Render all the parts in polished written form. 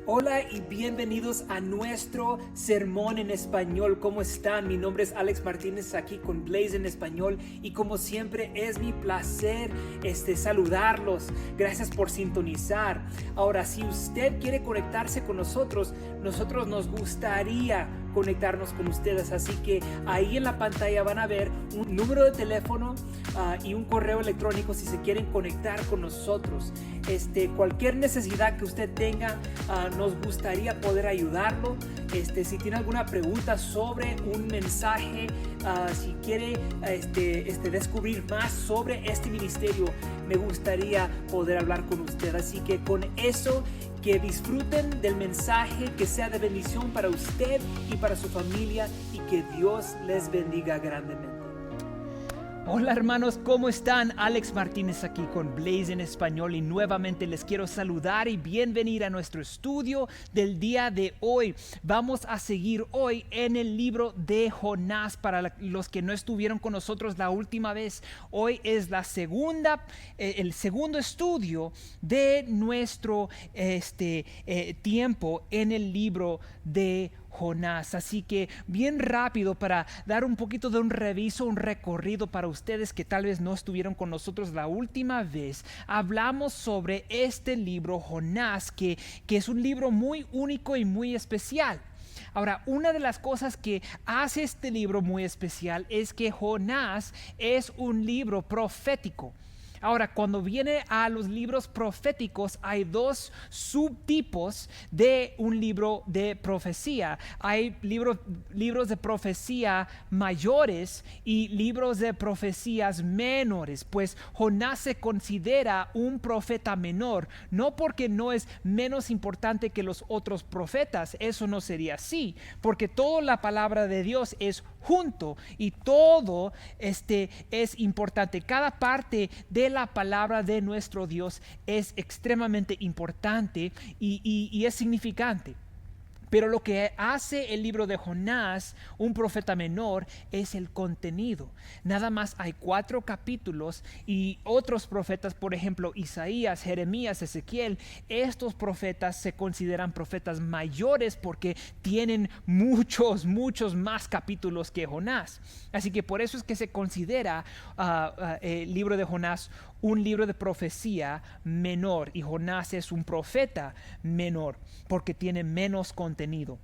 Hola y bienvenidos a nuestro sermón en español. ¿Cómo están? Mi nombre es Alex Martínez aquí con Blaze en español y como siempre es mi placer saludarlos. Gracias por sintonizar. Ahora, si usted quiere conectarse con nosotros nos gustaría conectarnos con ustedes, así que ahí en la pantalla van a ver un número de teléfono y un correo electrónico si se quieren conectar con nosotros. Cualquier necesidad que usted tenga, nos gustaría poder ayudarlo. Si tiene alguna pregunta sobre un mensaje, si quiere descubrir más sobre este ministerio, me gustaría poder hablar con usted. Así que con eso, que disfruten del mensaje, que sea de bendición para usted y para su familia, y que Dios les bendiga grandemente. Hola hermanos, ¿cómo están? Alex Martínez aquí con Blaze en español y nuevamente les quiero saludar y bienvenir a nuestro estudio del día de hoy. Vamos a seguir hoy en el libro de Jonás para los que no estuvieron con nosotros la última vez. Hoy es el segundo estudio de nuestro tiempo en el libro de Jonás. Así que bien rápido, para dar un poquito de un recorrido para ustedes que tal vez no estuvieron con nosotros la última vez, hablamos sobre este libro Jonás, que es un libro muy único y muy especial. Ahora, una de las cosas que hace este libro muy especial es que Jonás es un libro profético. Ahora, cuando viene a los libros proféticos, hay dos subtipos de un libro de profecía. Hay libros de profecía mayores y libros de profecías menores. Pues Jonás se considera un profeta menor, no porque no es menos importante que los otros profetas, eso no sería así, porque toda la palabra de Dios es junto y todo es importante. Cada parte de la palabra de nuestro Dios es extremadamente importante y es significante. Pero lo que hace el libro de Jonás, un profeta menor, es el contenido. Nada más hay 4 capítulos y otros profetas, por ejemplo, Isaías, Jeremías, Ezequiel, estos profetas se consideran profetas mayores porque tienen muchos más capítulos que Jonás. Así que por eso es que se considera el libro de Jonás un libro de profecía menor, y Jonás es un profeta menor porque tiene menos contenido.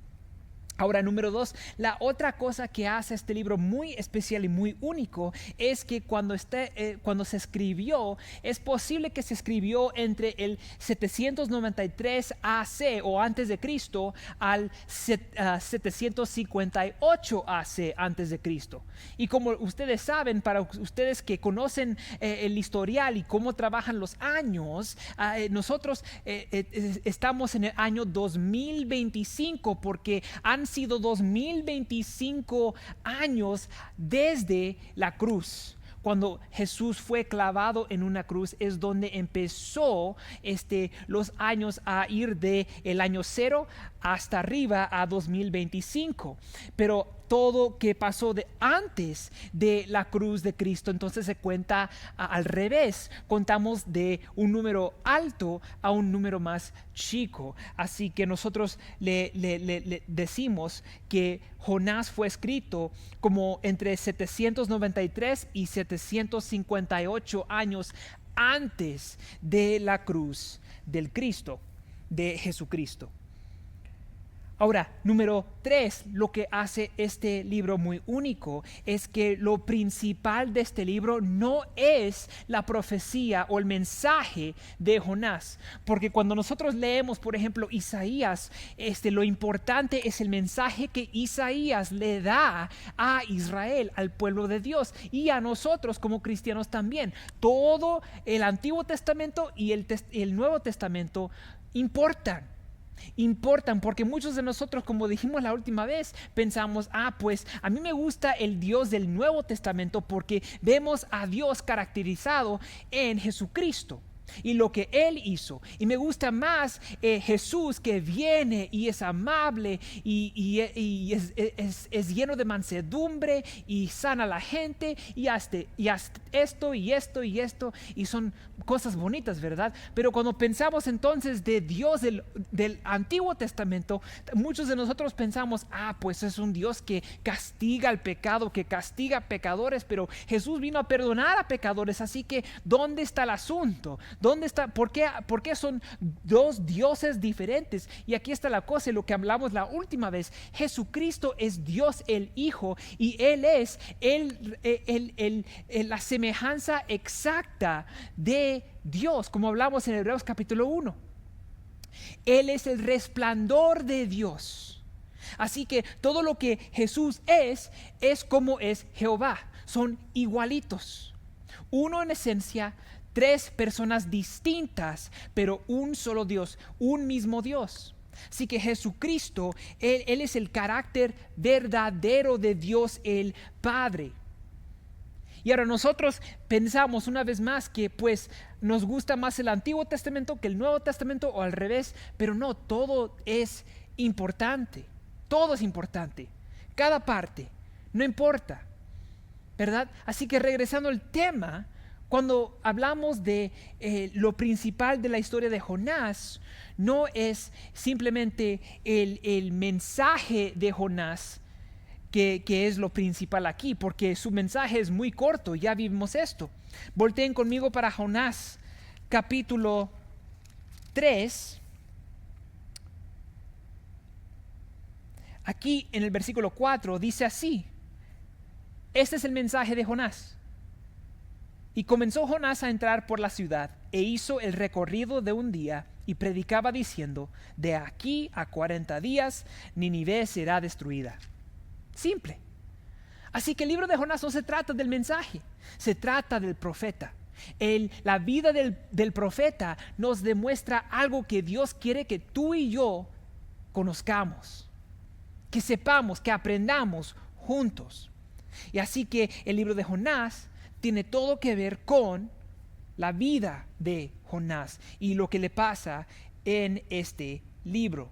Ahora, número 2, la otra cosa que hace este libro muy especial y muy único es que cuando se escribió, es posible que se escribió entre el 793 AC o antes de Cristo al 758 AC antes de Cristo. Y como ustedes saben, para ustedes que conocen el historial y cómo trabajan los años, nosotros estamos en el año 2025 porque han sido 2025 años desde la cruz. Cuando Jesús fue clavado en una cruz es donde empezó los años a ir de el año 0 hasta arriba a 2025. Pero todo que pasó antes de la cruz de Cristo, entonces se cuenta al revés. Contamos de un número alto a un número más chico. Así que nosotros le decimos que Jonás fue escrito como entre 793 y 758 años antes de la cruz del Cristo, de Jesucristo. Ahora, número 3, lo que hace este libro muy único es que lo principal de este libro no es la profecía o el mensaje de Jonás. Porque cuando nosotros leemos, por ejemplo, Isaías, lo importante es el mensaje que Isaías le da a Israel, al pueblo de Dios, y a nosotros como cristianos también. Todo el Antiguo Testamento y el Nuevo Testamento importan porque muchos de nosotros, como dijimos la última vez, pensamos, pues a mí me gusta el Dios del Nuevo Testamento porque vemos a Dios caracterizado en Jesucristo y lo que Él hizo, y me gusta más Jesús, que viene y es amable y es lleno de mansedumbre y sana a la gente y hace esto y esto y esto, y son cosas bonitas, ¿verdad? Pero cuando pensamos entonces de Dios del Antiguo Testamento, muchos de nosotros pensamos, pues es un Dios que castiga el pecado, que castiga pecadores, pero Jesús vino a perdonar a pecadores, así que ¿dónde está el asunto? ¿Dónde está? ¿Por qué son dos dioses diferentes? Y aquí está la cosa, lo que hablamos la última vez. Jesucristo es Dios el Hijo y Él es la semejanza exacta de Dios, como hablamos en Hebreos capítulo 1. Él es el resplandor de Dios. Así que todo lo que Jesús es como es Jehová. Son igualitos. Uno en esencia, tres personas distintas, pero un solo Dios, un mismo Dios. Así que Jesucristo, Él es el carácter verdadero de Dios el Padre. Y ahora nosotros pensamos una vez más que pues nos gusta más el Antiguo Testamento que el Nuevo Testamento o al revés, pero no, todo es importante, todo es importante, cada parte, no importa, ¿verdad? Así que regresando al tema, cuando hablamos de lo principal de la historia de Jonás, no es simplemente el mensaje de Jonás, que es lo principal aquí, porque su mensaje es muy corto, ya vimos esto. Volteen conmigo para Jonás, capítulo 3. Aquí en el versículo 4 dice así: este es el mensaje de Jonás. Y comenzó Jonás a entrar por la ciudad, e hizo el recorrido de un día, y predicaba diciendo: de aquí a 40 días Nínive será destruida. Simple. Así que el libro de Jonás no se trata del mensaje, se trata del profeta. La vida del profeta nos demuestra algo que Dios quiere que tú y yo conozcamos, que sepamos, que aprendamos juntos. Y así que el libro de Jonás tiene todo que ver con la vida de Jonás y lo que le pasa en este libro.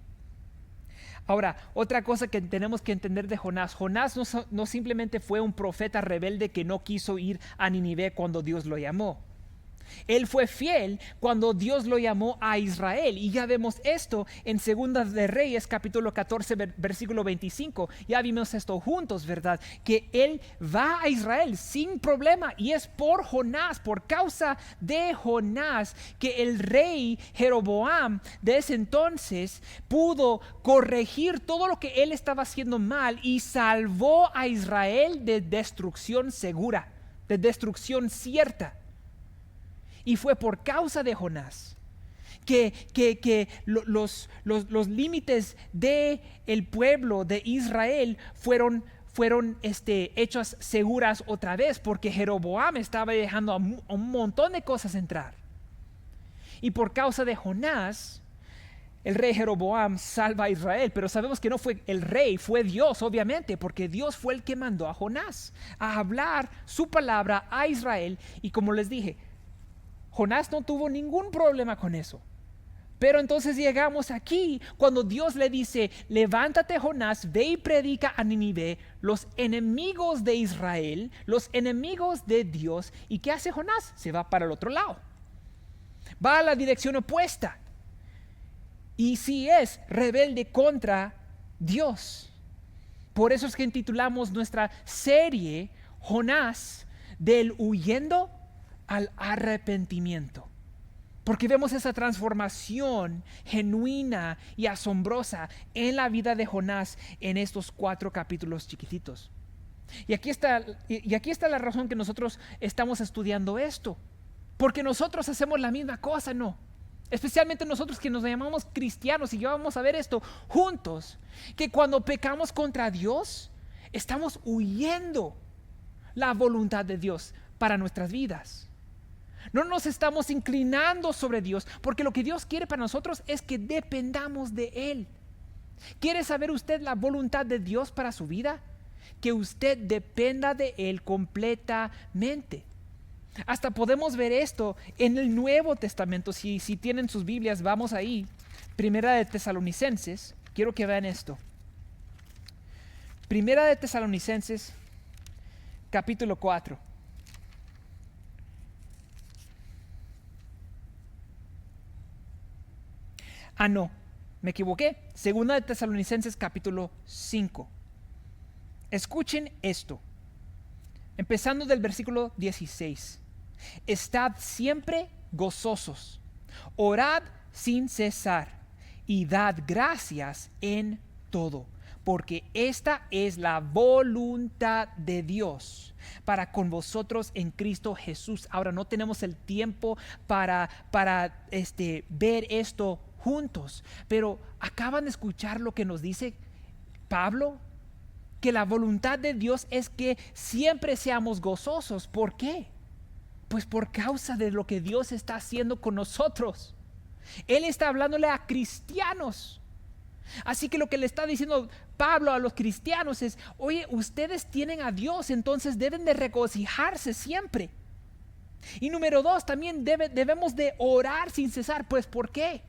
Ahora, otra cosa que tenemos que entender de Jonás: Jonás no simplemente fue un profeta rebelde que no quiso ir a Nínive cuando Dios lo llamó. Él fue fiel cuando Dios lo llamó a Israel, y ya vemos esto en Segundas de Reyes capítulo 14 versículo 25. Ya vimos esto juntos, ¿verdad? Que él va a Israel sin problema, y es por Jonás, por causa de Jonás, que el rey Jeroboam de ese entonces pudo corregir todo lo que él estaba haciendo mal y salvó a Israel de destrucción segura, de destrucción cierta. Y fue por causa de Jonás que los límites del pueblo de Israel fueron hechas seguras otra vez, porque Jeroboam estaba dejando a un montón de cosas entrar. Y por causa de Jonás, el rey Jeroboam salva a Israel, pero sabemos que no fue el rey, fue Dios, obviamente, porque Dios fue el que mandó a Jonás a hablar su palabra a Israel. Y como les dije, Jonás no tuvo ningún problema con eso. Pero entonces llegamos aquí cuando Dios le dice: levántate, Jonás, ve y predica a Nínive, los enemigos de Israel, los enemigos de Dios. ¿Y qué hace Jonás? Se va para el otro lado, va a la dirección opuesta, y sí es rebelde contra Dios. Por eso es que intitulamos nuestra serie Jonás, del huyendo al arrepentimiento, porque vemos esa transformación genuina y asombrosa en la vida de Jonás en estos 4 capítulos chiquititos. Y aquí está la razón que nosotros estamos estudiando esto, porque nosotros hacemos la misma cosa, ¿no? Especialmente nosotros que nos llamamos cristianos, y ya vamos a ver esto juntos, que cuando pecamos contra Dios estamos huyendo la voluntad de Dios para nuestras vidas. No nos estamos inclinando sobre Dios, porque lo que Dios quiere para nosotros es que dependamos de Él. ¿Quiere saber usted la voluntad de Dios para su vida? Que usted dependa de Él completamente. Hasta podemos ver esto en el Nuevo Testamento. Si tienen sus Biblias, vamos ahí. Primera de Tesalonicenses. Quiero que vean esto. Primera de Tesalonicenses, capítulo 4. No, me equivoqué. Segunda de Tesalonicenses capítulo 5. Escuchen esto. Empezando del versículo 16. Estad siempre gozosos, orad sin cesar y dad gracias en todo, porque esta es la voluntad de Dios para con vosotros en Cristo Jesús. Ahora no tenemos el tiempo para ver esto juntos, pero acaban de escuchar lo que nos dice Pablo, que la voluntad de Dios es que siempre seamos gozosos. ¿Por qué? Pues por causa de lo que Dios está haciendo con nosotros. Él está hablándole a cristianos. Así que lo que le está diciendo Pablo a los cristianos es: oye, ustedes tienen a Dios, entonces deben de regocijarse siempre. Y número 2, también debemos de orar sin cesar. Pues ¿por qué?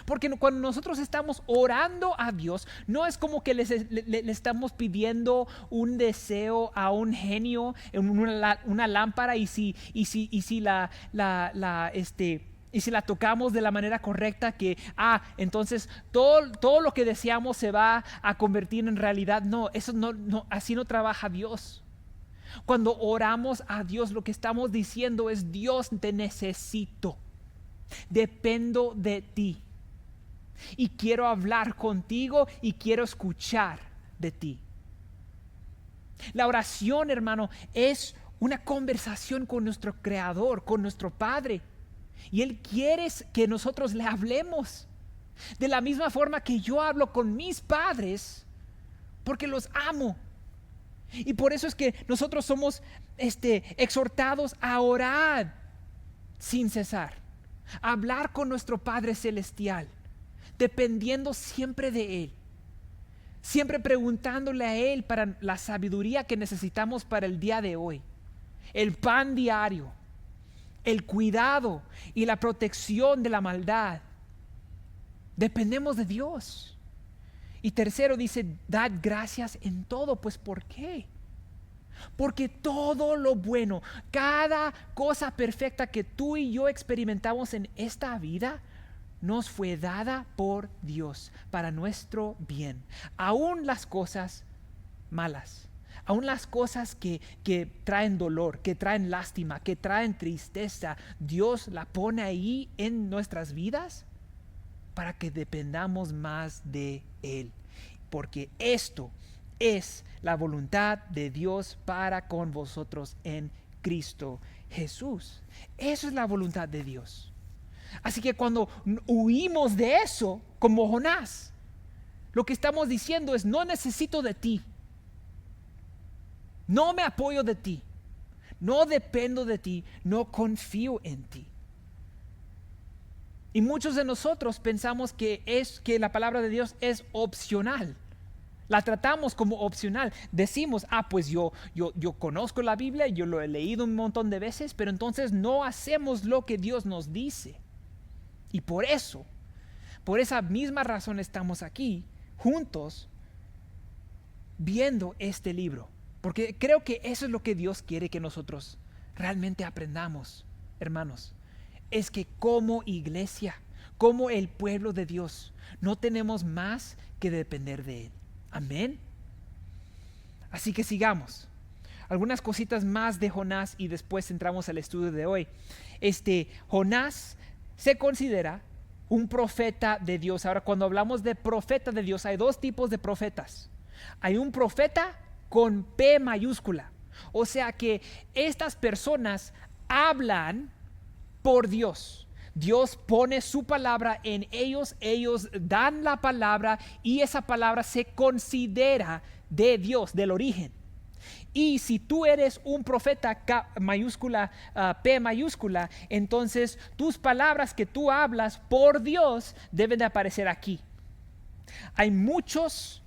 Porque cuando nosotros estamos orando a Dios, no es como que le estamos pidiendo un deseo a un genio en una lámpara, y si la tocamos de la manera correcta, que entonces todo lo que deseamos se va a convertir en realidad. No, eso no, así no trabaja Dios. Cuando oramos a Dios, lo que estamos diciendo es: Dios, te necesito, dependo de ti, y quiero hablar contigo y quiero escuchar de ti. La oración, hermano, es una conversación con nuestro Creador, con nuestro Padre, y Él quiere que nosotros le hablemos de la misma forma que yo hablo con mis padres, porque los amo. Y por eso es que nosotros somos exhortados a orar sin cesar, a hablar con nuestro Padre Celestial, dependiendo siempre de Él, siempre preguntándole a Él para la sabiduría que necesitamos para el día de hoy, el pan diario, el cuidado y la protección de la maldad. Dependemos de Dios. Y tercero dice: dad gracias en todo. Pues ¿por qué? Porque todo lo bueno, cada cosa perfecta que tú y yo experimentamos en esta vida, nos fue dada por Dios para nuestro bien. Aún las cosas malas, aún las cosas que traen dolor, que traen lástima, que traen tristeza, Dios la pone ahí en nuestras vidas para que dependamos más de Él. Porque esto es la voluntad de Dios para con vosotros en Cristo Jesús. Eso es la voluntad de Dios. Así que cuando huimos de eso, como Jonás, lo que estamos diciendo es: no necesito de ti, no me apoyo de ti, no dependo de ti, no confío en ti. Y muchos de nosotros pensamos que la palabra de Dios es opcional. La tratamos como opcional. Decimos: pues yo conozco la Biblia, yo lo he leído un montón de veces, pero entonces no hacemos lo que Dios nos dice. Y por esa misma razón estamos aquí juntos viendo este libro, porque creo que eso es lo que Dios quiere que nosotros realmente aprendamos, hermanos. Es que como iglesia, como el pueblo de Dios, no tenemos más que depender de Él. Amén. Así que sigamos. Algunas cositas más de Jonás y después entramos al estudio de hoy. Jonás se considera un profeta de Dios. Ahora, cuando hablamos de profeta de Dios, hay dos tipos de profetas. Hay un profeta con P mayúscula, o sea que estas personas hablan por Dios. Dios pone su palabra en ellos, ellos dan la palabra y esa palabra se considera de Dios, del origen. Y si tú eres un profeta P mayúscula, entonces tus palabras que tú hablas por Dios deben de aparecer aquí. Hay muchos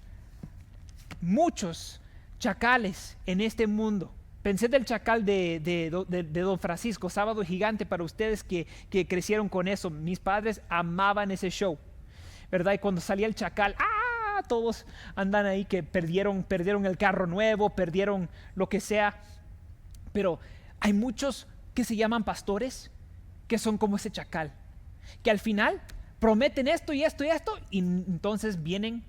chacales en este mundo. Pensé del chacal de Don Francisco, Sábado Gigante, para ustedes que crecieron con eso. Mis padres amaban ese show, ¿verdad? Y cuando salía el chacal, todos andan ahí que perdieron el carro nuevo, perdieron lo que sea. Pero hay muchos que se llaman pastores, que son como ese chacal, que al final prometen esto y esto y esto, y entonces vienen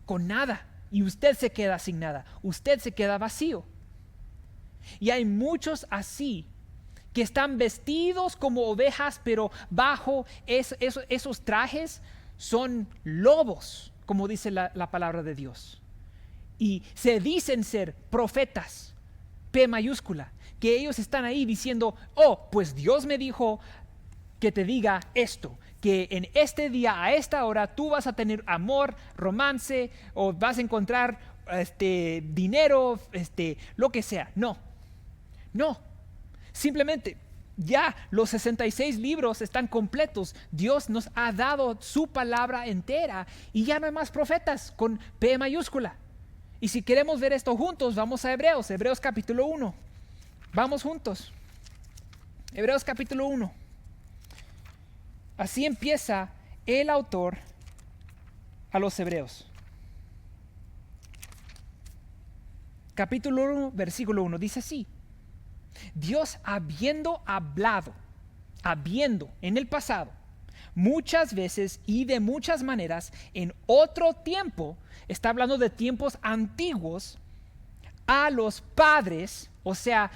con nada. Y usted se queda sin nada. Usted se queda vacío. Y hay muchos así que están vestidos como ovejas, pero bajo esos trajes son lobos, como dice la palabra de Dios. Y se dicen ser profetas, P mayúscula, que ellos están ahí diciendo, oh, pues Dios me dijo que te diga esto, que en este día, a esta hora, tú vas a tener amor, romance, o vas a encontrar dinero, lo que sea. No, simplemente ya los 66 libros están completos. Dios nos ha dado su palabra entera y ya no hay más profetas con P mayúscula. Y si queremos ver esto juntos, vamos a Hebreos capítulo 1. Vamos juntos. Hebreos capítulo 1. Así empieza el autor a los Hebreos. Capítulo 1, versículo 1, dice así: Dios habiendo hablado en el pasado, muchas veces y de muchas maneras, en otro tiempo, está hablando de tiempos antiguos, a los padres, o sea,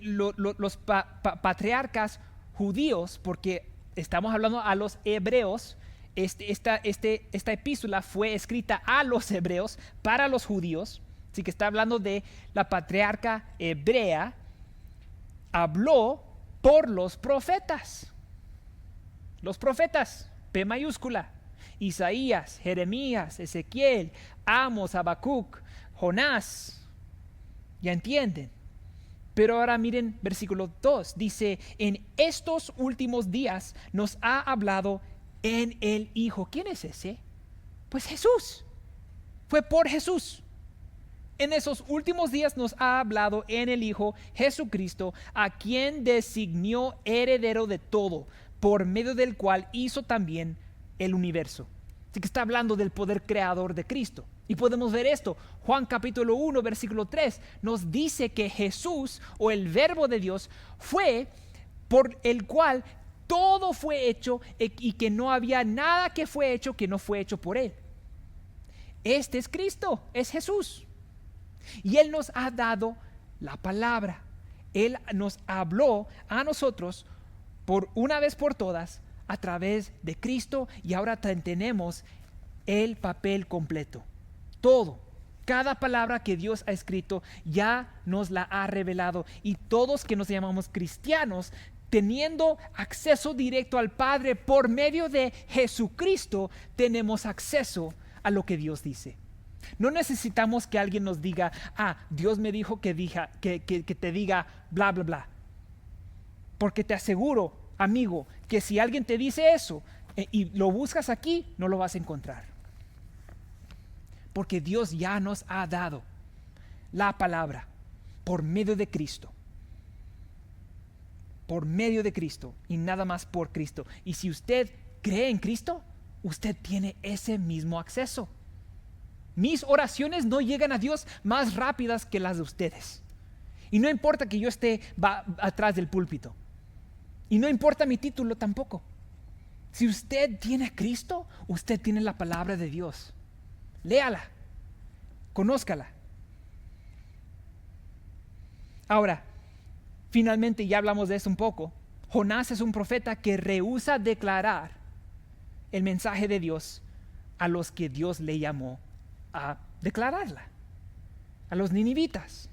los patriarcas judíos, porque estamos hablando a los hebreos. Esta epístola fue escrita a los hebreos para los judíos, así que está hablando de la patriarca hebrea. Habló por los profetas, P mayúscula, Isaías, Jeremías, Ezequiel, Amos, Habacuc, Jonás. ¿Ya entienden? Pero ahora miren versículo 2, dice, en estos últimos días nos ha hablado en el Hijo. ¿Quién es ese? Pues Jesús. Fue por Jesús. En esos últimos días nos ha hablado en el Hijo Jesucristo, a quien designó heredero de todo, por medio del cual hizo también el universo. Así que está hablando del poder creador de Cristo. Y podemos ver esto. Juan capítulo 1, versículo 3 nos dice que Jesús, o el verbo de Dios, fue por el cual todo fue hecho y que no había nada que fue hecho que no fue hecho por Él. Este es Cristo, es Jesús. Y Él nos ha dado la palabra. Él nos habló a nosotros por una vez por todas a través de Cristo, y ahora tenemos el papel completo. Todo, cada palabra que Dios ha escrito ya nos la ha revelado, y todos que nos llamamos cristianos, teniendo acceso directo al Padre por medio de Jesucristo, tenemos acceso a lo que Dios dice. No necesitamos que alguien nos diga, Dios me dijo que te diga bla, bla, bla. Porque te aseguro, amigo, que si alguien te dice eso y lo buscas aquí, no lo vas a encontrar. Porque Dios ya nos ha dado la palabra por medio de Cristo. Por medio de Cristo y nada más por Cristo. Y si usted cree en Cristo, usted tiene ese mismo acceso. Mis oraciones no llegan a Dios más rápidas que las de ustedes. Y no importa que yo esté atrás del púlpito. Y no importa mi título tampoco. Si usted tiene a Cristo, usted tiene la palabra de Dios. Léala, conózcala. Ahora, finalmente ya hablamos de esto un poco. Jonás es un profeta que rehúsa declarar el mensaje de Dios a los que Dios le llamó a declararla, a los ninivitas.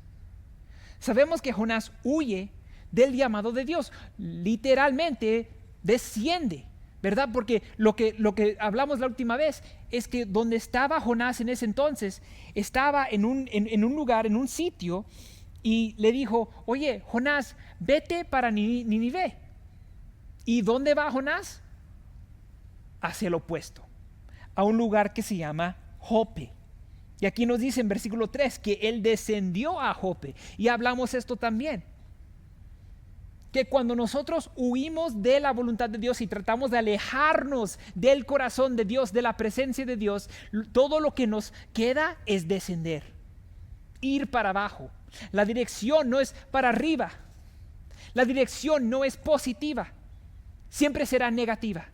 Sabemos que Jonás huye del llamado de Dios, literalmente desciende, ¿verdad? Porque lo que hablamos la última vez es que donde estaba Jonás en ese entonces, estaba en un lugar, en un sitio, y le dijo, oye, Jonás, vete para Nínive. ¿Y dónde va Jonás? Hacia el opuesto, a un lugar que se llama Jope. Y aquí nos dice en versículo 3 que él descendió a Jope. Y hablamos esto también, que cuando nosotros huimos de la voluntad de Dios y tratamos de alejarnos del corazón de Dios, de la presencia de Dios, todo lo que nos queda es descender, ir para abajo. La dirección no es para arriba, la dirección no es positiva, siempre será negativa.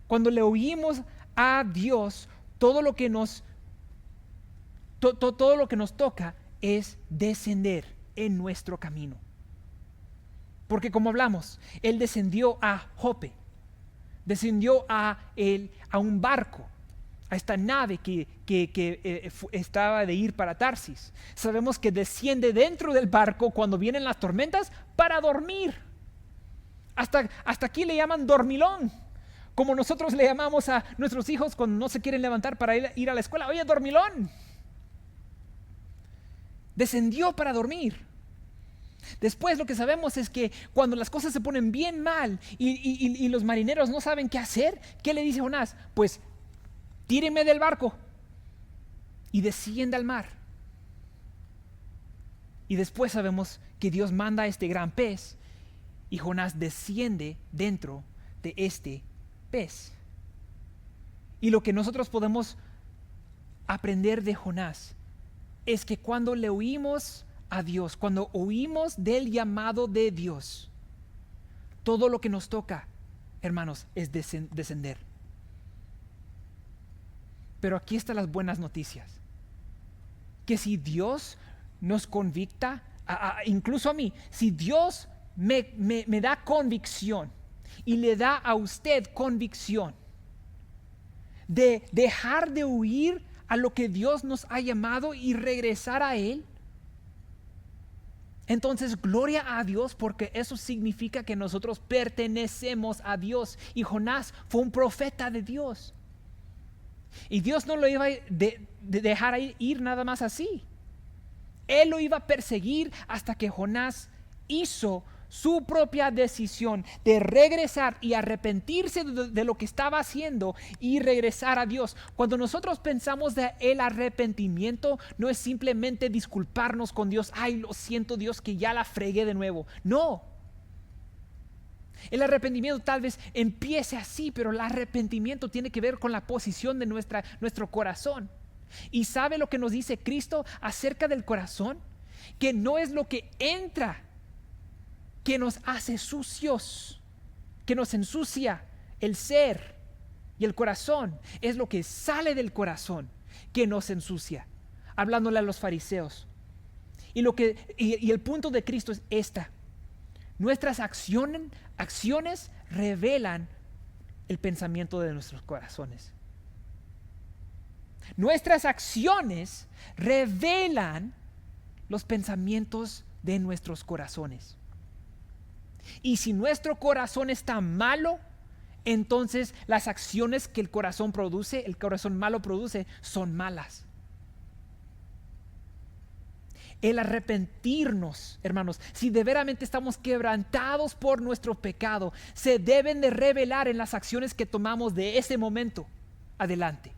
Cuando le oímos a Dios, todo lo que nos toca es descender en nuestro camino. Porque como hablamos, Él descendió a Jope, descendió a un barco, a esta nave que estaba de ir para Tarsis. Sabemos que desciende dentro del barco cuando vienen las tormentas para dormir. Hasta aquí le llaman dormilón, como nosotros le llamamos a nuestros hijos cuando no se quieren levantar para ir a la escuela. Oye, dormilón. Descendió para dormir. Después lo que sabemos es que cuando las cosas se ponen bien mal y los marineros no saben qué hacer, ¿qué le dice Jonás? Pues tírenme del barco y desciende al mar. Y después sabemos que Dios manda a este gran pez y Jonás desciende dentro de este pez. Y lo que nosotros podemos aprender de Jonás es que cuando le oímos a Dios, cuando oímos del llamado de Dios, todo lo que nos toca, hermanos, es descender. Pero aquí están las buenas noticias, que si Dios nos convicta, incluso a mí, si Dios me da convicción y le da a usted convicción de dejar de huir a lo que Dios nos ha llamado y regresar a Él, entonces gloria a Dios, porque eso significa que nosotros pertenecemos a Dios. Y Jonás fue un profeta de Dios, y Dios no lo iba a dejar ir nada más así. Él lo iba a perseguir hasta que Jonás hizo su propia decisión de regresar y arrepentirse de lo que estaba haciendo y regresar a Dios. Cuando nosotros pensamos de el arrepentimiento, no es simplemente disculparnos con Dios. Ay, lo siento, Dios, que ya la fregué de nuevo. No. El arrepentimiento tal vez empiece así, pero el arrepentimiento tiene que ver con la posición de nuestro corazón. ¿Y sabe lo que nos dice Cristo acerca del corazón? Que no es lo que entra que nos hace sucios, que nos ensucia el ser y el corazón. Es lo que sale del corazón que nos ensucia. Hablándole a los fariseos. Y el punto de Cristo es esta: nuestras acciones revelan el pensamiento de nuestros corazones. Nuestras acciones revelan los pensamientos de nuestros corazones. Y si nuestro corazón está malo, entonces las acciones que el corazón malo produce, son malas. El arrepentirnos, hermanos, si de veramente estamos quebrantados por nuestro pecado, se deben de revelar en las acciones que tomamos de ese momento adelante.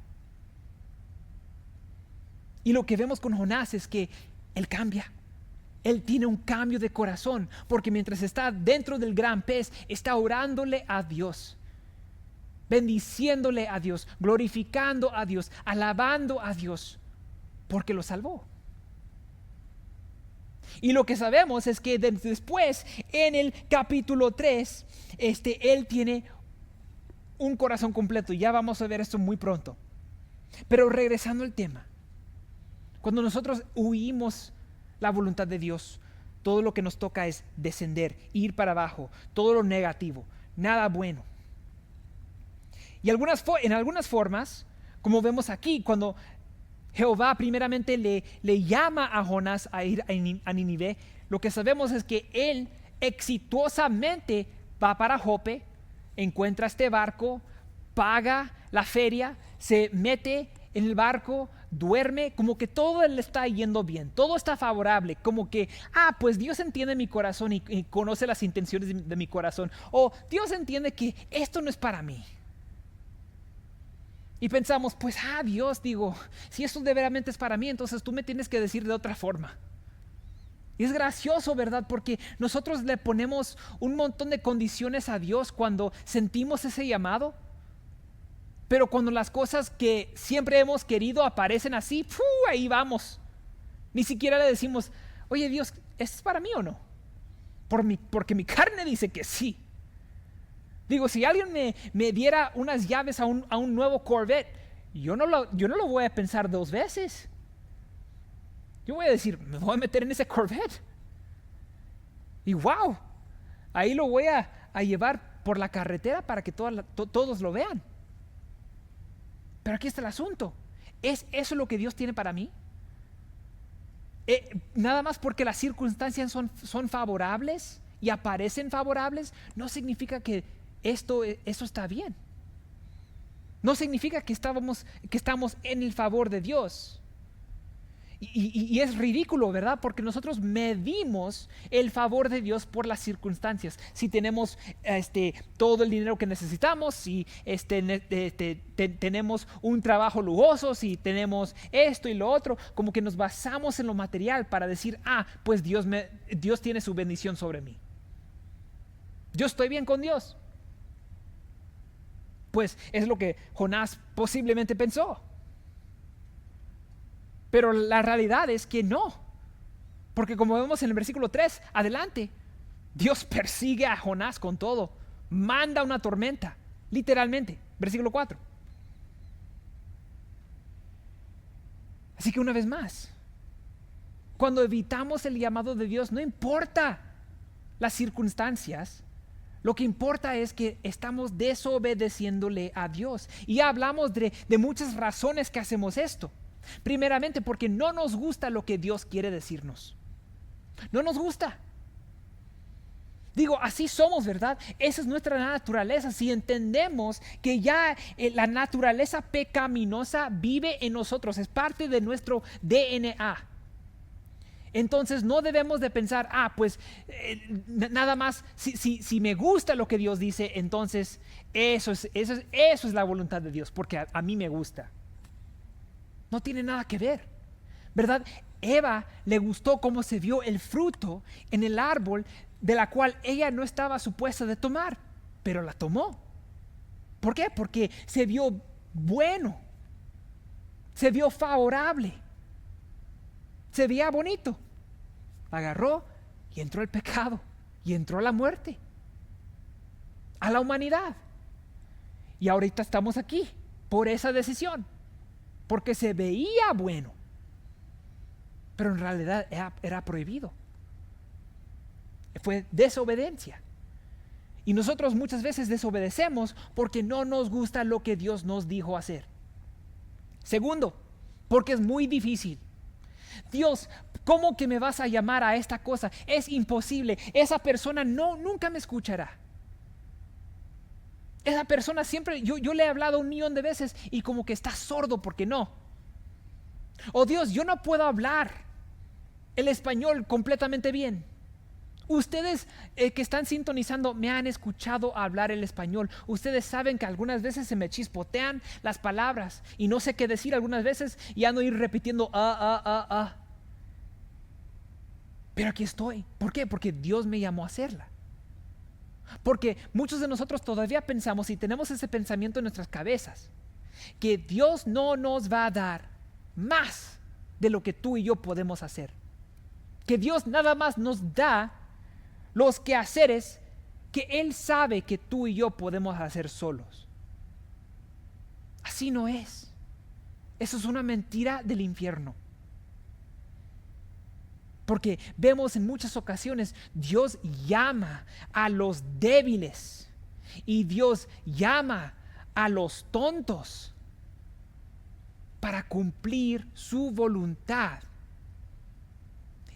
Y lo que vemos con Jonás es que él cambia. Él tiene un cambio de corazón, porque mientras está dentro del gran pez, está orándole a Dios, bendiciéndole a Dios, glorificando a Dios, alabando a Dios, porque lo salvó. Y lo que sabemos es que después, en el capítulo 3, él tiene un corazón completo. Y ya vamos a ver esto muy pronto. Pero regresando al tema, cuando nosotros huimos la voluntad de Dios, todo lo que nos toca es descender, ir para abajo, todo lo negativo, nada bueno. Y en algunas formas, como vemos aquí, cuando Jehová primeramente le llama a Jonás a ir a Nínive, lo que sabemos es que él exitosamente va para Jope, encuentra este barco, paga la feria, se mete en el barco, duerme, como que todo le está yendo bien, todo está favorable, como que, pues Dios entiende mi corazón y conoce las intenciones de mi corazón, o Dios entiende que esto no es para mí. Y pensamos, pues, Dios, si esto de veramente es para mí, entonces tú me tienes que decir de otra forma. Y es gracioso, ¿verdad? Porque nosotros le ponemos un montón de condiciones a Dios cuando sentimos ese llamado. Pero cuando las cosas que siempre hemos querido aparecen así, ahí vamos. Ni siquiera le decimos, oye Dios, ¿esto es para mí o no? Porque mi carne dice que sí. Digo, si alguien me diera unas llaves a un nuevo Corvette, yo no lo voy a pensar dos veces. Yo voy a decir, me voy a meter en ese Corvette. Y wow, ahí lo voy a llevar por la carretera para que todos lo vean. Pero aquí está el asunto. ¿Es eso lo que Dios tiene para mí? Nada más porque las circunstancias son favorables y aparecen favorables, no significa que eso está bien. No significa que estamos en el favor de Dios. Y es ridículo, ¿verdad? Porque nosotros medimos el favor de Dios por las circunstancias. Si tenemos todo el dinero que necesitamos, si tenemos un trabajo lujoso, si tenemos esto y lo otro, como que nos basamos en lo material para decir, pues Dios tiene su bendición sobre mí. Yo estoy bien con Dios. Pues es lo que Jonás posiblemente pensó. Pero la realidad es que no. Porque como vemos en el versículo 3, adelante, Dios persigue a Jonás con todo. Manda una tormenta, literalmente. Versículo 4. Así que una vez más, cuando evitamos el llamado de Dios, no importa las circunstancias, lo que importa es que estamos desobedeciéndole a Dios. Y ya hablamos de muchas razones que hacemos esto. Primeramente porque no nos gusta lo que Dios quiere decirnos. No nos gusta. Digo, así somos, ¿verdad? Esa es nuestra naturaleza. Si entendemos que ya la naturaleza pecaminosa vive en nosotros, es parte de nuestro DNA, entonces no debemos de pensar, pues nada más, si me gusta lo que Dios dice, entonces eso es la voluntad de Dios, porque a mí me gusta. No tiene nada que ver, ¿verdad? Eva le gustó cómo se vio el fruto en el árbol de la cual ella no estaba supuesta de tomar, pero la tomó. ¿Por qué? Porque se vio bueno, se vio favorable, se veía bonito. Agarró y entró el pecado y entró la muerte a la humanidad. Y ahorita estamos aquí por esa decisión. Porque se veía bueno, pero en realidad era prohibido. Fue desobediencia. Y nosotros muchas veces desobedecemos porque no nos gusta lo que Dios nos dijo hacer. Segundo, porque es muy difícil. Dios, ¿cómo que me vas a llamar a esta cosa? Es imposible. Esa persona nunca me escucará. Esa persona siempre, yo le he hablado 1,000,000 de veces y como que está sordo porque no. Oh Dios, yo no puedo hablar el español completamente bien. Ustedes que están sintonizando me han escuchado hablar el español. Ustedes saben que algunas veces se me chispotean las palabras y no sé qué decir algunas veces y ando ir repitiendo Pero aquí estoy. ¿Por qué? Porque Dios me llamó a hacerla. Porque muchos de nosotros todavía pensamos y tenemos ese pensamiento en nuestras cabezas, que Dios no nos va a dar más de lo que tú y yo podemos hacer. Que Dios nada más nos da los quehaceres que Él sabe que tú y yo podemos hacer solos. Así no es. Eso es una mentira del infierno. Porque vemos en muchas ocasiones Dios llama a los débiles y Dios llama a los tontos para cumplir su voluntad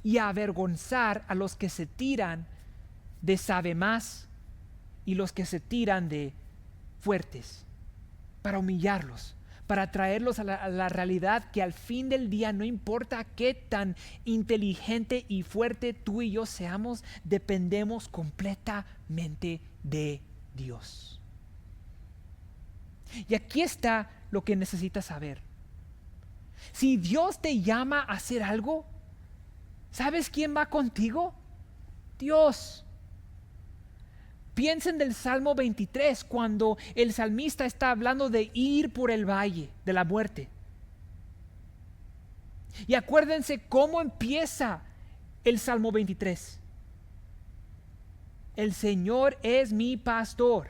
y avergonzar a los que se tiran de sabe más y los que se tiran de fuertes, para humillarlos, para traerlos a la realidad que al fin del día no importa qué tan inteligente y fuerte tú y yo seamos, dependemos completamente de Dios. Y aquí está lo que necesitas saber. Si Dios te llama a hacer algo, ¿sabes quién va contigo? Dios. Piensen del Salmo 23 cuando el salmista está hablando de ir por el valle de la muerte. Y acuérdense cómo empieza el Salmo 23. El Señor es mi pastor,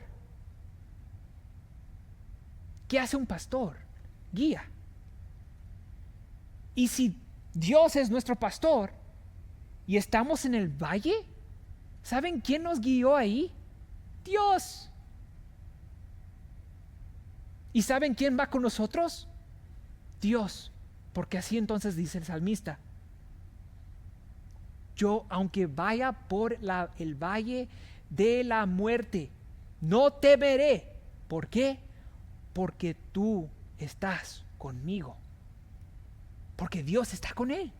¿Qué hace un pastor? Guía. Y si Dios es nuestro pastor y estamos en el valle, ¿saben quién nos guió ahí? Dios. ¿Y saben quién va con nosotros? Dios. Porque así entonces dice el salmista: yo, aunque vaya por el valle de la muerte, no temeré. ¿Por qué? Porque tú estás conmigo. Porque Dios está con él.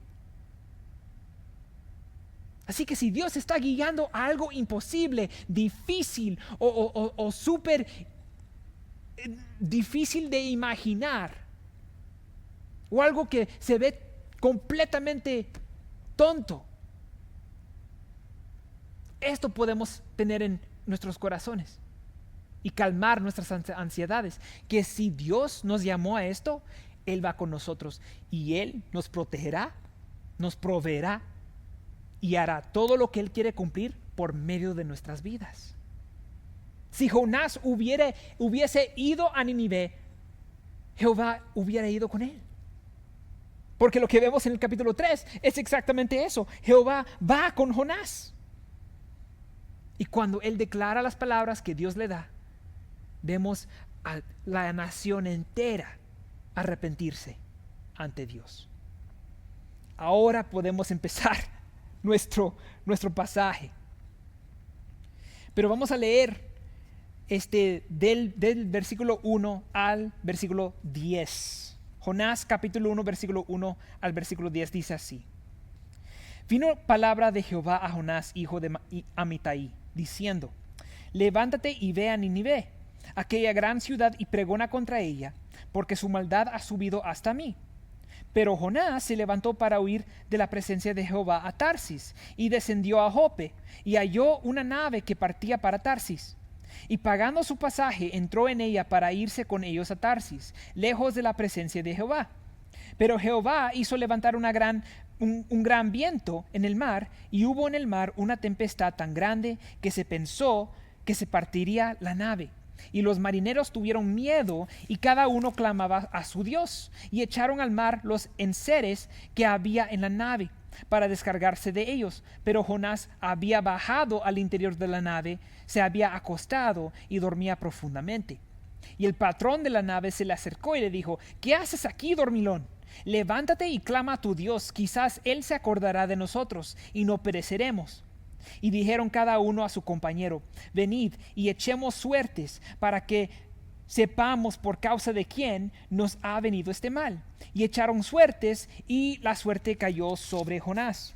Así que si Dios está guiando a algo imposible, difícil o súper difícil de imaginar, o algo que se ve completamente tonto, esto podemos tener en nuestros corazones y calmar nuestras ansiedades, que si Dios nos llamó a esto, Él va con nosotros y Él nos protegerá, nos proveerá y hará todo lo que Él quiere cumplir por medio de nuestras vidas. Si Jonás hubiese ido a Nínive, Jehová hubiera ido con él. Porque lo que vemos en el capítulo 3 es exactamente eso. Jehová va con Jonás. Y cuando él declara las palabras que Dios le da, vemos a la nación entera arrepentirse ante Dios. Ahora podemos empezar nuestro pasaje. Pero vamos a leer del versículo 1 al versículo 10. Jonás capítulo 1 versículo 1 al versículo 10 dice así: Vino palabra de Jehová a Jonás, hijo de Amitai, diciendo: Levántate y ve a Nínive, aquella gran ciudad, y pregona contra ella, porque su maldad ha subido hasta mí. Pero Jonás se levantó para huir de la presencia de Jehová a Tarsis, y descendió a Jope, y halló una nave que partía para Tarsis. Y pagando su pasaje, entró en ella para irse con ellos a Tarsis, lejos de la presencia de Jehová. Pero Jehová hizo levantar un gran viento en el mar, y hubo en el mar una tempestad tan grande que se pensó que se partiría la nave. Y los marineros tuvieron miedo, y cada uno clamaba a su Dios, y echaron al mar los enseres que había en la nave, para descargarse de ellos. Pero Jonás había bajado al interior de la nave, se había acostado y dormía profundamente. Y el patrón de la nave se le acercó y le dijo: ¿Qué haces aquí, dormilón? Levántate y clama a tu Dios, quizás Él se acordará de nosotros y no pereceremos. Y dijeron cada uno a su compañero: Venid y echemos suertes para que sepamos por causa de quién nos ha venido este mal. Y echaron suertes, y la suerte cayó sobre Jonás.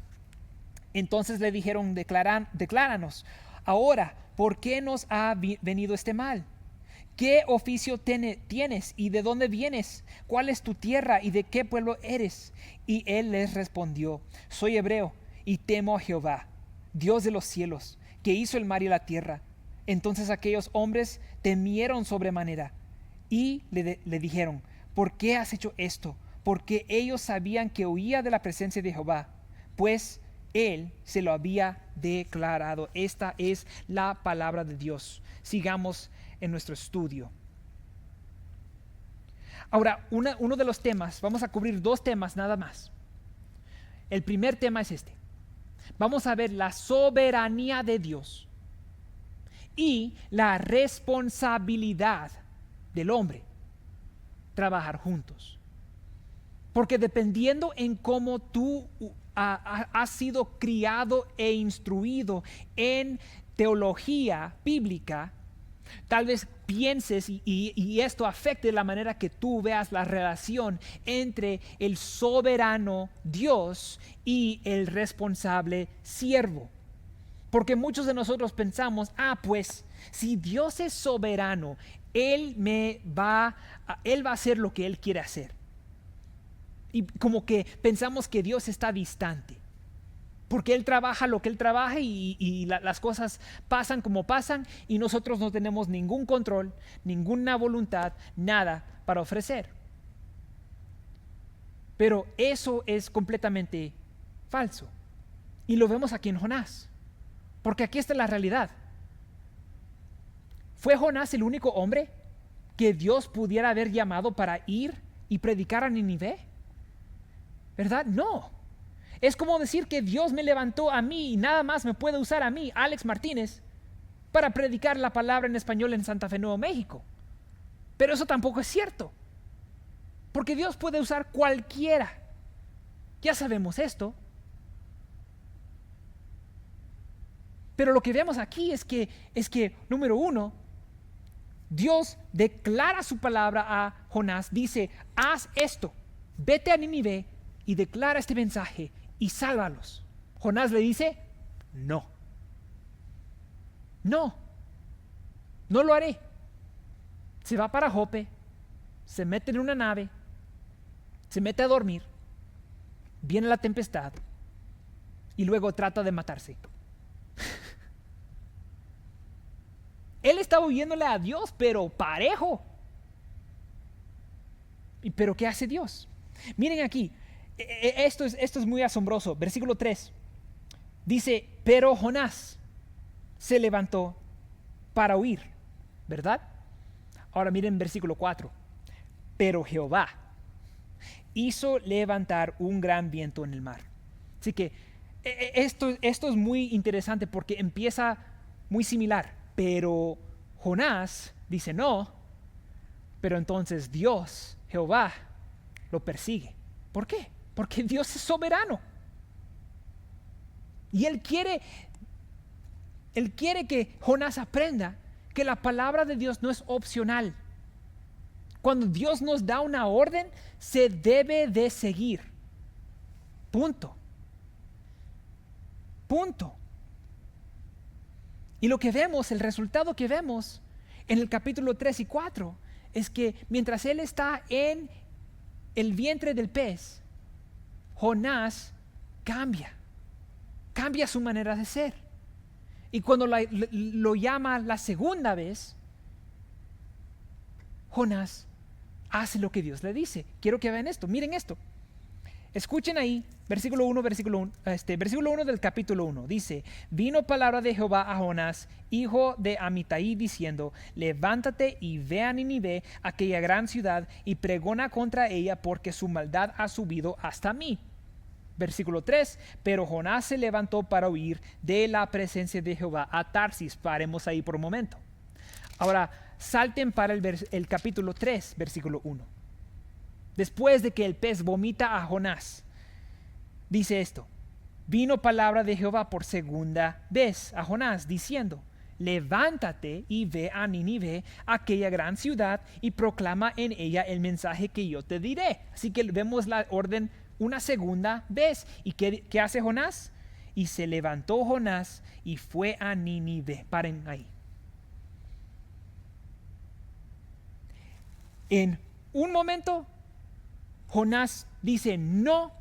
Entonces le dijeron: Decláranos ahora por qué nos ha venido este mal. ¿Qué oficio tienes y de dónde vienes? ¿Cuál es tu tierra y de qué pueblo eres? Y él les respondió: Soy hebreo y temo a Jehová, Dios de los cielos, que hizo el mar y la tierra. Entonces aquellos hombres temieron sobremanera y le dijeron: ¿Por qué has hecho esto? Porque ellos sabían que huía de la presencia de Jehová, pues él se lo había declarado. Esta es la palabra de Dios. Sigamos en nuestro estudio. Ahora, uno de los temas, vamos a cubrir 2 temas nada más. El primer tema es este. Vamos a ver la soberanía de Dios y la responsabilidad del hombre trabajar juntos. Porque dependiendo en cómo tú has sido criado e instruido en teología bíblica, tal vez pienses y esto afecte la manera que tú veas la relación entre el soberano Dios y el responsable siervo. Porque muchos de nosotros pensamos: pues si Dios es soberano, Él va a hacer lo que Él quiere hacer. Y como que pensamos que Dios está distante, porque Él trabaja lo que Él trabaja y las cosas pasan como pasan, y nosotros no tenemos ningún control, ninguna voluntad, nada para ofrecer. Pero eso es completamente falso. Y lo vemos aquí en Jonás. Porque aquí está la realidad. ¿Fue Jonás el único hombre que Dios pudiera haber llamado para ir y predicar a Nínive? ¿Verdad? No. Es como decir que Dios me levantó a mí y nada más me puede usar a mí, Alex Martínez, para predicar la palabra en español en Santa Fe, Nuevo México. Pero eso tampoco es cierto, porque Dios puede usar cualquiera. Ya sabemos esto. Pero lo que vemos aquí es que número uno, Dios declara su palabra a Jonás, dice, haz esto, vete a Nínive y declara este mensaje y sálvalos. Jonás le dice, no lo haré. Se va para Jope, se mete en una nave, se mete a dormir, viene la tempestad y luego trata de matarse. Él estaba huyéndole a Dios, pero parejo. ¿Pero qué hace Dios? Miren aquí, esto es muy asombroso. Versículo 3 dice, pero Jonás se levantó para huir, ¿verdad? Ahora miren versículo 4. Pero Jehová hizo levantar un gran viento en el mar. Así que esto es muy interesante porque empieza muy similar. Pero Jonás dice no, pero entonces Dios, Jehová, lo persigue. ¿Por qué? Porque Dios es soberano. Y Él quiere que Jonás aprenda que la palabra de Dios no es opcional. Cuando Dios nos da una orden, se debe de seguir. Punto. Y lo que vemos, el resultado que vemos en el capítulo 3 y 4, es que mientras él está en el vientre del pez, Jonás cambia su manera de ser. Y cuando lo llama la segunda vez, Jonás hace lo que Dios le dice. Quiero que vean esto, miren esto. Escuchen ahí, versículo 1 del capítulo 1. Dice, vino palabra de Jehová a Jonás, hijo de Amitai, diciendo, levántate y ve a Nínive, aquella gran ciudad, y pregona contra ella, porque su maldad ha subido hasta mí. Versículo 3, pero Jonás se levantó para huir de la presencia de Jehová a Tarsis. Paremos ahí por un momento. Ahora, salten para el capítulo 3, versículo 1. Después de que el pez vomita a Jonás, dice esto, vino palabra de Jehová por segunda vez a Jonás, diciendo, levántate y ve a Nínive, aquella gran ciudad, y proclama en ella el mensaje que yo te diré. Así que vemos la orden una segunda vez. ¿Y qué hace Jonás? Y se levantó Jonás y fue a Nínive. Paren ahí. En un momento, Jonás dice no,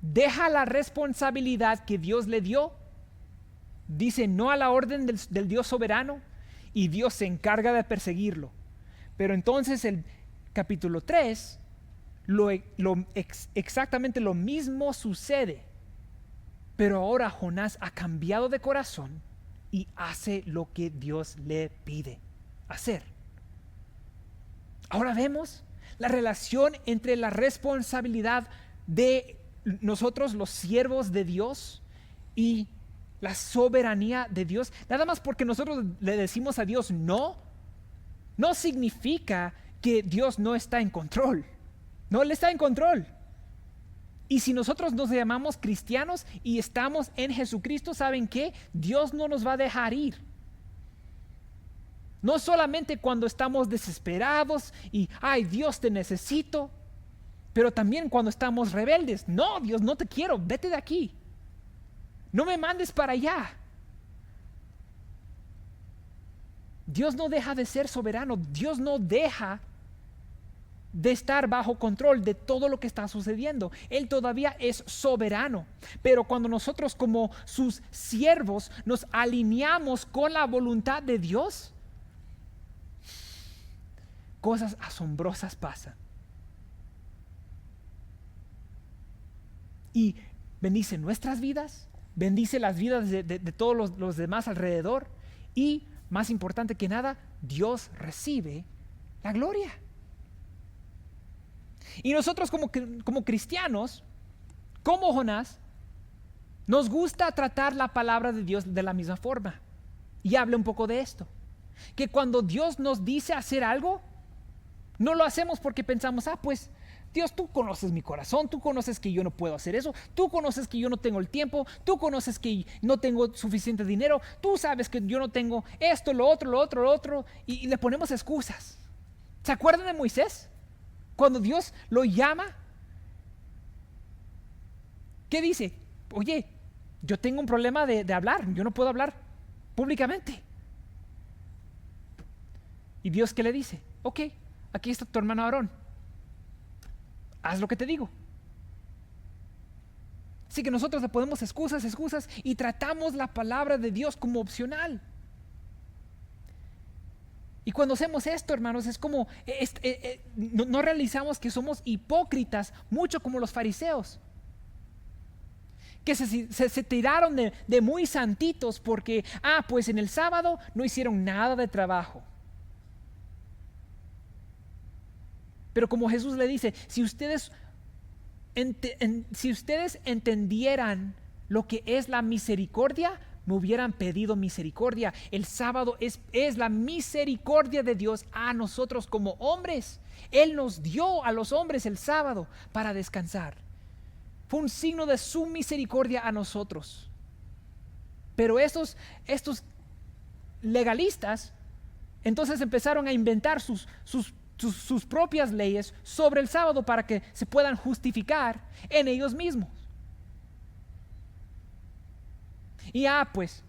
deja la responsabilidad que Dios le dio, dice no a la orden del Dios soberano y Dios se encarga de perseguirlo. Pero entonces el capítulo 3, exactamente lo mismo sucede, pero ahora Jonás ha cambiado de corazón y hace lo que Dios le pide hacer. Ahora vemos la relación entre la responsabilidad de nosotros, los siervos de Dios, y la soberanía de Dios. Nada más porque nosotros le decimos a Dios no significa que Dios no está en control. No, Él está en control. Y si nosotros nos llamamos cristianos y estamos en Jesucristo, ¿saben qué? Dios no nos va a dejar ir. No solamente cuando estamos desesperados y, ay, Dios, te necesito, pero también cuando estamos rebeldes. No, Dios, no te quiero, vete de aquí. No me mandes para allá. Dios no deja de ser soberano. Dios no deja de estar bajo control de todo lo que está sucediendo. Él todavía es soberano. Pero cuando nosotros como sus siervos nos alineamos con la voluntad de Dios, cosas asombrosas pasan. Y bendice nuestras vidas, bendice las vidas de todos los demás alrededor, y más importante que nada, Dios recibe la gloria. Y nosotros como cristianos, como Jonás, nos gusta tratar la palabra de Dios de la misma forma. Y habla un poco de esto, que cuando Dios nos dice hacer algo, no lo hacemos porque pensamos, pues Dios, tú conoces mi corazón, tú conoces que yo no puedo hacer eso, tú conoces que yo no tengo el tiempo, tú conoces que no tengo suficiente dinero, tú sabes que yo no tengo esto, lo otro, y le ponemos excusas. ¿Se acuerdan de Moisés? Cuando Dios lo llama, ¿qué dice? Oye, yo tengo un problema de hablar, yo no puedo hablar públicamente. ¿Y Dios qué le dice? Ok, aquí está tu hermano Aarón, haz lo que te digo. Así que nosotros le ponemos excusas y tratamos la palabra de Dios como opcional. Y cuando hacemos esto, hermanos, es como no realizamos que somos hipócritas, mucho como los fariseos, que se tiraron de muy santitos porque, pues en el sábado no hicieron nada de trabajo. Pero como Jesús le dice, si ustedes entendieran lo que es la misericordia, me hubieran pedido misericordia. El sábado es la misericordia de Dios a nosotros como hombres. Él nos dio a los hombres el sábado para descansar. Fue un signo de su misericordia a nosotros. Pero estos legalistas entonces empezaron a inventar sus propias leyes sobre el sábado para que se puedan justificar en ellos mismos. Y pues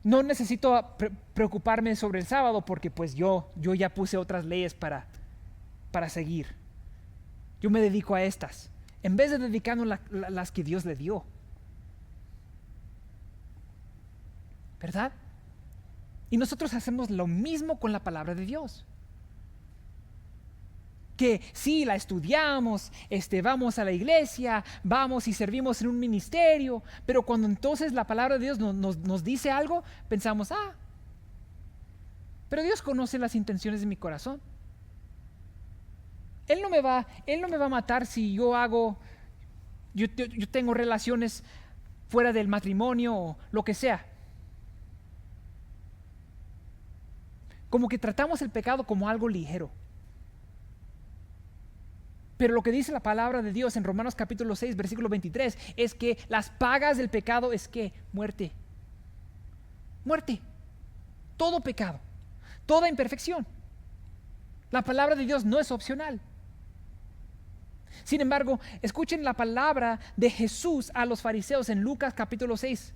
no necesito preocuparme sobre el sábado porque pues yo ya puse otras leyes para seguir. Yo me dedico a estas en vez de dedicarnos las que Dios le dio. ¿Verdad? Y nosotros hacemos lo mismo con la palabra de Dios. Que sí, la estudiamos, vamos a la iglesia, vamos y servimos en un ministerio, pero cuando entonces la palabra de Dios nos dice algo, pensamos, pero Dios conoce las intenciones de mi corazón. Él no me va a matar si yo tengo relaciones fuera del matrimonio o lo que sea. Como que tratamos el pecado como algo ligero. Pero lo que dice la palabra de Dios en Romanos capítulo 6, versículo 23, es que las pagas del pecado es ¿qué? Muerte. Muerte. Todo pecado. Toda imperfección. La palabra de Dios no es opcional. Sin embargo, escuchen la palabra de Jesús a los fariseos en Lucas capítulo 6,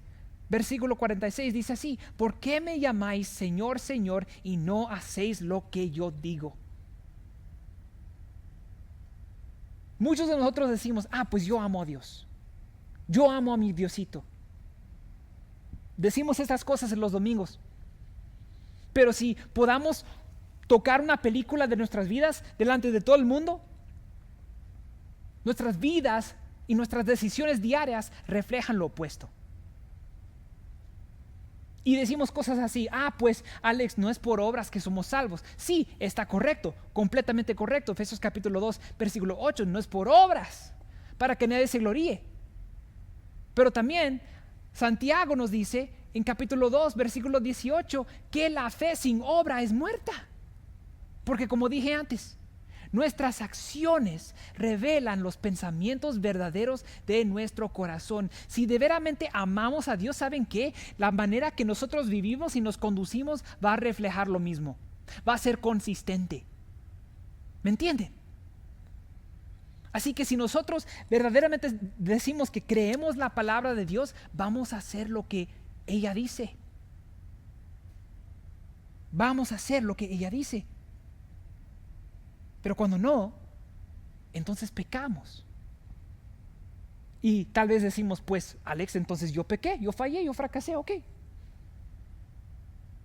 versículo 46. Dice así: ¿por qué me llamáis Señor, Señor, y no hacéis lo que yo digo? Muchos de nosotros decimos, pues yo amo a Dios. Yo amo a mi Diosito. Decimos estas cosas en los domingos. Pero si podamos tocar una película de nuestras vidas delante de todo el mundo, nuestras vidas y nuestras decisiones diarias reflejan lo opuesto. Y decimos cosas así, pues Alex, no es por obras que somos salvos. Sí, está correcto, completamente correcto. Efesios capítulo 2, versículo 8, no es por obras, para que nadie se gloríe. Pero también Santiago nos dice en capítulo 2, versículo 18, que la fe sin obra es muerta. Porque como dije antes, nuestras acciones revelan los pensamientos verdaderos de nuestro corazón. Si de veramente amamos a Dios, ¿saben qué? La manera que nosotros vivimos y nos conducimos va a reflejar lo mismo. Va a ser consistente. ¿Me entienden? Así que si nosotros verdaderamente decimos que creemos la palabra de Dios, vamos a hacer lo que ella dice. Vamos a hacer lo que ella dice. Pero cuando no, entonces pecamos. Y tal vez decimos, pues Alex, entonces yo pequé, yo fallé, yo fracasé, ok.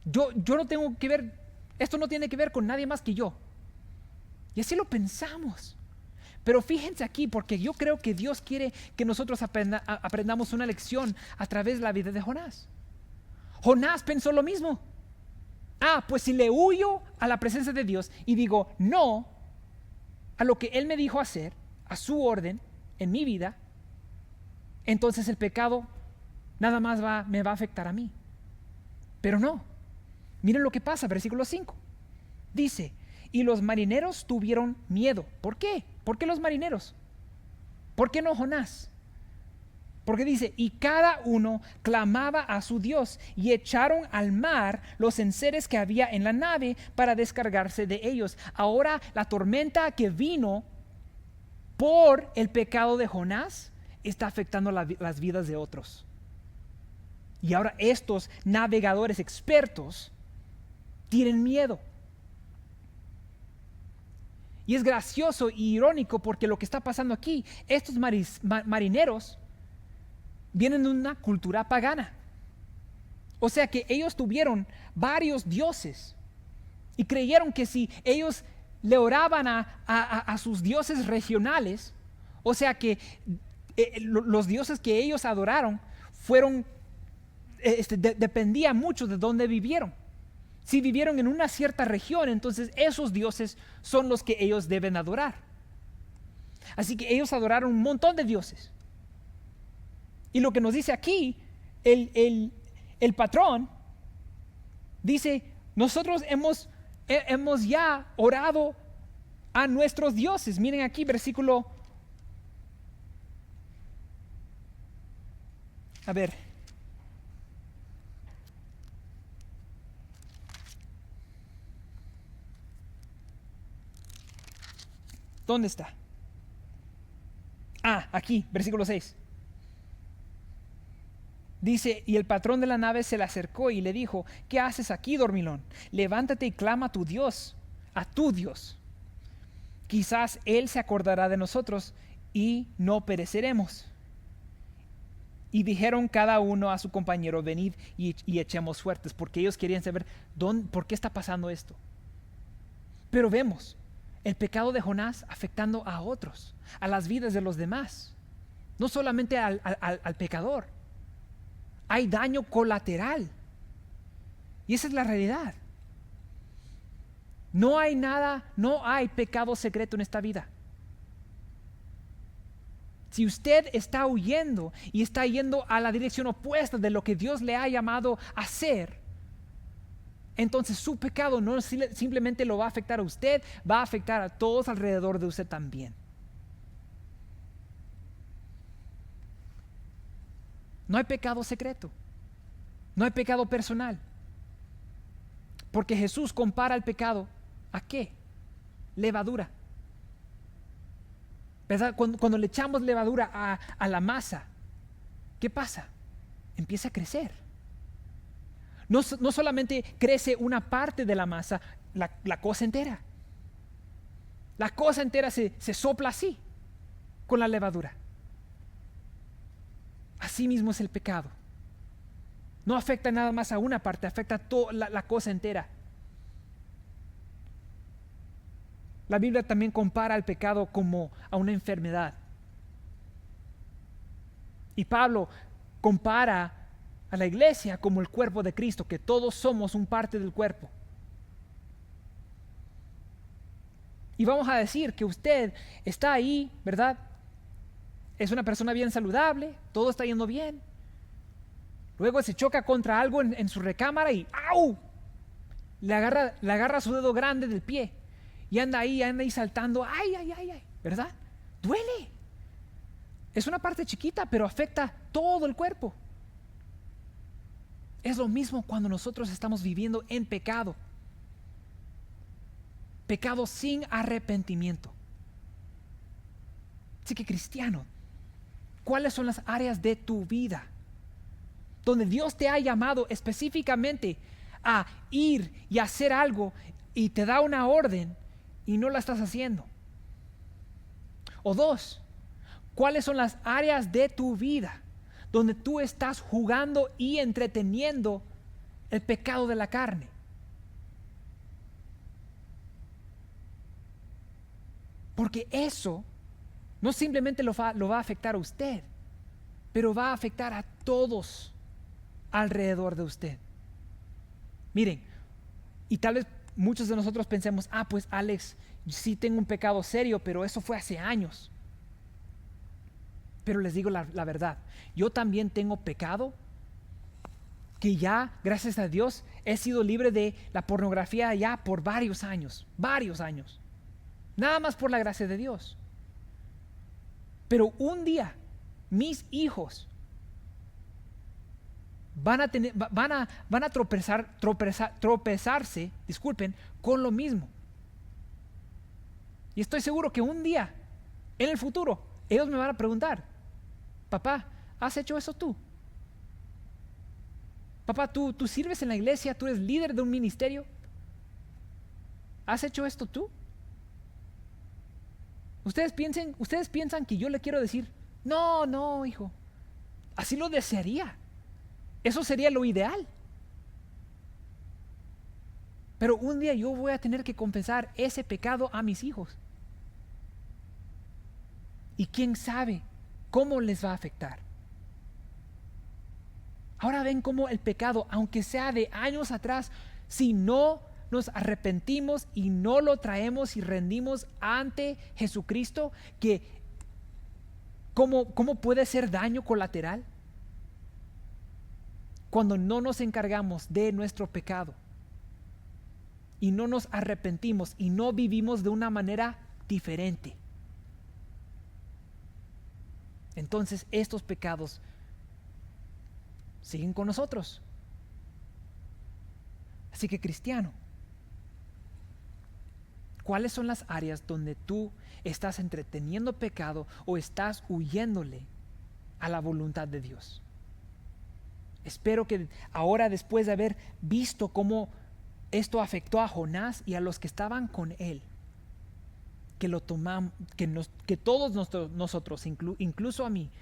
Yo no tengo que ver, esto no tiene que ver con nadie más que yo. Y así lo pensamos. Pero fíjense aquí, porque yo creo que Dios quiere que nosotros aprendamos una lección a través de la vida de Jonás. Jonás pensó lo mismo. Pues si le huyo a la presencia de Dios y digo no a lo que Él me dijo hacer, a su orden en mi vida, entonces el pecado nada más me va a afectar a mí. Pero no. Miren lo que pasa, versículo 5. Dice, y los marineros tuvieron miedo. ¿Por qué? ¿Por qué los marineros? ¿Por qué no Jonás? Porque dice, y cada uno clamaba a su Dios, y echaron al mar los enseres que había en la nave para descargarse de ellos. Ahora la tormenta que vino por el pecado de Jonás está afectando las vidas de otros. Y ahora estos navegadores expertos tienen miedo. Y es gracioso y irónico porque lo que está pasando aquí, estos marineros vienen de una cultura pagana. O sea que ellos tuvieron varios dioses y creyeron que si ellos le oraban a sus dioses regionales, o sea que los dioses que ellos adoraron dependía mucho de dónde vivieron. Si vivieron en una cierta región, entonces esos dioses son los que ellos deben adorar. Así que ellos adoraron un montón de dioses. Y lo que nos dice aquí, el patrón, dice, nosotros hemos ya orado a nuestros dioses. Miren aquí, versículo... A ver... ¿Dónde está? Aquí, versículo 6. Dice, y el patrón de la nave se le acercó y le dijo, ¿qué haces aquí, dormilón? Levántate y clama a tu Dios. Quizás Él se acordará de nosotros y no pereceremos. Y dijeron cada uno a su compañero, venid y echemos suertes, porque ellos querían saber por qué está pasando esto. Pero vemos el pecado de Jonás afectando a otros, a las vidas de los demás, no solamente al pecador. Hay daño colateral. Y esa es la realidad. No hay pecado secreto en esta vida. Si usted está huyendo y está yendo a la dirección opuesta de lo que Dios le ha llamado a hacer, entonces su pecado no simplemente lo va a afectar a usted, va a afectar a todos alrededor de usted también. No hay pecado secreto, no hay pecado personal, porque Jesús compara el pecado ¿a qué? Levadura. ¿Verdad? Cuando le echamos levadura a la masa, ¿qué pasa? Empieza a crecer. No solamente crece una parte de la masa, la cosa entera. La cosa entera se sopla así, con la levadura. Así mismo es el pecado. No afecta nada más a una parte, afecta a toda la cosa entera. La Biblia también compara el pecado como a una enfermedad. Y Pablo compara a la iglesia como el cuerpo de Cristo, que todos somos un parte del cuerpo. Y vamos a decir que usted está ahí, ¿verdad? Es una persona bien saludable, todo está yendo bien. Luego se choca contra algo en su recámara y ¡au! Le agarra su dedo grande del pie y anda ahí saltando, ¡ay! ¿Verdad? Duele. Es una parte chiquita, pero afecta todo el cuerpo. Es lo mismo cuando nosotros estamos viviendo en pecado. Pecado sin arrepentimiento. Así que, cristiano, ¿cuáles son las áreas de tu vida donde Dios te ha llamado específicamente a ir y hacer algo y te da una orden y no la estás haciendo? O dos, ¿cuáles son las áreas de tu vida donde tú estás jugando y entreteniendo el pecado de la carne? Porque eso no simplemente lo va a afectar a usted, pero va a afectar a todos alrededor de usted. Miren, Y tal vez muchos de nosotros pensemos, pues Alex, sí tengo un pecado serio, pero eso fue hace años. Pero les digo la verdad, yo también tengo pecado que ya, gracias a Dios, he sido libre de la pornografía ya por varios años. Nada más por la gracia de Dios. Pero un día, mis hijos van a tropezarse, con lo mismo. Y estoy seguro que un día, en el futuro, ellos me van a preguntar, papá, ¿has hecho eso tú? Papá, ¿tú sirves en la iglesia? ¿Tú eres líder de un ministerio? ¿Has hecho esto tú? Ustedes piensan que yo le quiero decir, no, hijo. Así lo desearía. Eso sería lo ideal. Pero un día yo voy a tener que confesar ese pecado a mis hijos. Y quién sabe cómo les va a afectar. Ahora ven cómo el pecado, aunque sea de años atrás, si no nos arrepentimos y no lo traemos y rendimos ante Jesucristo, que ¿cómo puede ser daño colateral? Cuando no nos encargamos de nuestro pecado y no nos arrepentimos y no vivimos de una manera diferente, entonces estos pecados siguen con nosotros. Así que, cristiano, ¿cuáles son las áreas donde tú estás entreteniendo pecado o estás huyéndole a la voluntad de Dios? Espero que ahora, después de haber visto cómo esto afectó a Jonás y a los que estaban con él, que todos nosotros, incluso a mí,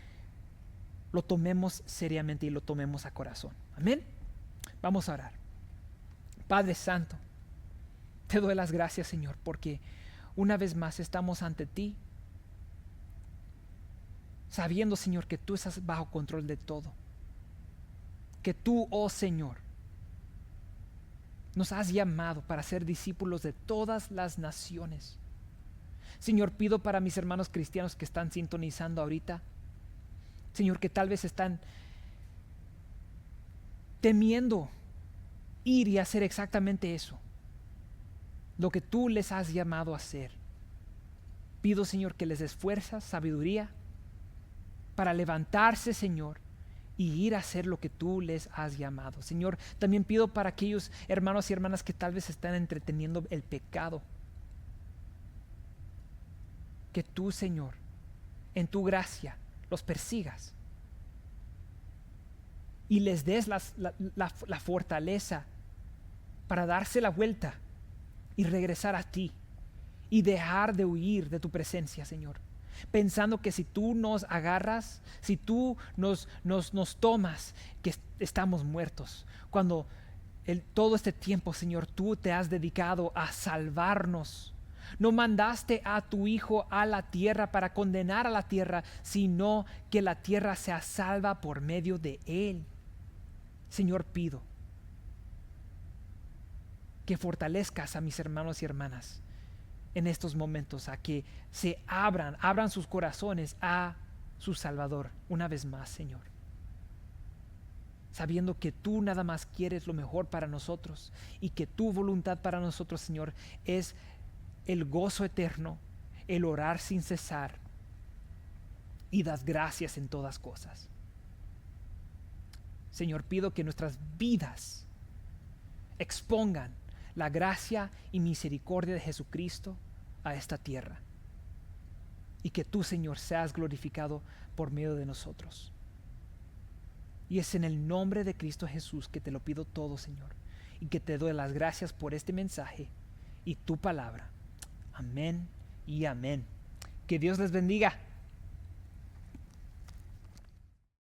lo tomemos seriamente y lo tomemos a corazón. Amén. Vamos a orar. Padre Santo, te doy las gracias, Señor, porque una vez más estamos ante ti, sabiendo, Señor, que tú estás bajo control de todo. Que tú, oh Señor, nos has llamado para ser discípulos de todas las naciones. Señor, pido para mis hermanos cristianos que están sintonizando ahorita, Señor, que tal vez están temiendo ir y hacer exactamente eso, lo que tú les has llamado a hacer. Pido, Señor, que les des fuerza, sabiduría para levantarse, Señor, y ir a hacer lo que tú les has llamado. Señor, también pido para aquellos hermanos y hermanas que tal vez están entreteniendo el pecado, que tú, Señor, en tu gracia los persigas y les des la fortaleza para darse la vuelta y regresar a ti y dejar de huir de tu presencia, Señor, pensando que si tú nos agarras, si tú nos tomas, que estamos muertos, cuando todo este tiempo, Señor, tú te has dedicado a salvarnos. No mandaste a tu Hijo a la tierra para condenar a la tierra, sino que la tierra sea salva por medio de Él. Señor, pido que fortalezcas a mis hermanos y hermanas en estos momentos, a que se abran sus corazones a su Salvador una vez más, Señor, sabiendo que tú nada más quieres lo mejor para nosotros y que tu voluntad para nosotros, Señor, es el gozo eterno, el orar sin cesar y das gracias en todas cosas. Señor, pido que nuestras vidas expongan la gracia y misericordia de Jesucristo a esta tierra y que tú, Señor, seas glorificado por medio de nosotros. Y es en el nombre de Cristo Jesús que te lo pido todo, Señor, y que te doy las gracias por este mensaje y tu palabra. Amén y amén. Que Dios les bendiga.